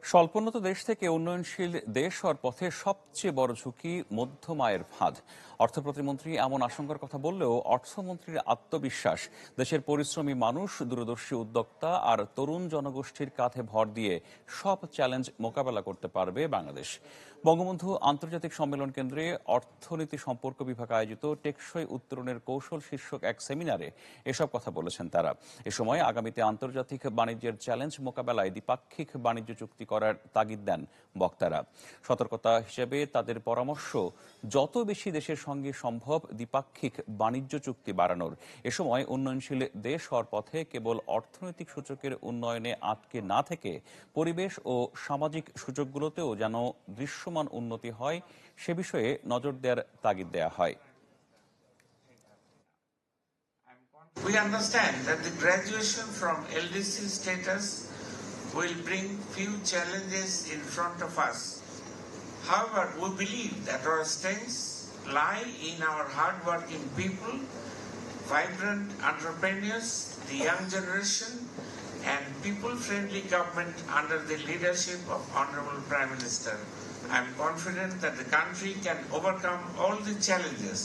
স্বল্পোন্নত দেশ থেকে উন্নয়নশীল দেশ হওয়ার পথে সবচেয়ে বড় ঝুঁকি মধ্যম আয়ের ফাঁদ। অর্থ প্রতিমন্ত্রী এমন আশঙ্কার কথা বললেও অর্থমন্ত্রীর আত্মবিশ্বাস, দেশের পরিশ্রমী মানুষ, দূরদর্শী উদ্যোক্তা আর তরুণ জনগোষ্ঠীর কাঁধে ভর দিয়ে সব চ্যালেঞ্জ মোকাবেলা করতে পারবে বাংলাদেশ। বঙ্গবন্ধু আন্তর্জাতিক সম্মেলন কেন্দ্রে অর্থনীতি সম্পর্ক বিভাগ আয়োজিত টেকসই উত্তরণের কৌশল শীর্ষক এক সেমিনারে এসব কথা বলেছেন তারা। এ সময় আগামীতে আন্তর্জাতিক বাণিজ্যের চ্যালেঞ্জ মোকাবেলায় দ্বিপাক্ষিক বাণিজ্য চুক্তি করার তাগিদ দেন বক্তারা। সতর্কতা হিসেবে তাদের পরামর্শ, যত বেশি দেশের সঙ্গে সম্ভব দ্বিপাক্ষিক বাণিজ্য চুক্তি বাড়ানোর। এ সময় উন্নয়নশীল দেশ হওয়ার পথে কেবল অর্থনৈতিক সূচকের উন্নয়নে আটকে না থেকে পরিবেশ ও সামাজিক সূচকগুলোতেও যেন দৃশ্যমান উন্নতি হয়, সে বিষয়ে নজর দেওয়ার তাগিদ দেয়া হয়। We understand that the graduation from LDC status will bring few challenges in front of us. However, we believe that our strengths lie in our hard-working people, vibrant entrepreneurs, the young generation, and people-friendly government under the leadership of Honorable Prime Minister. I am confident that the country can overcome all the challenges.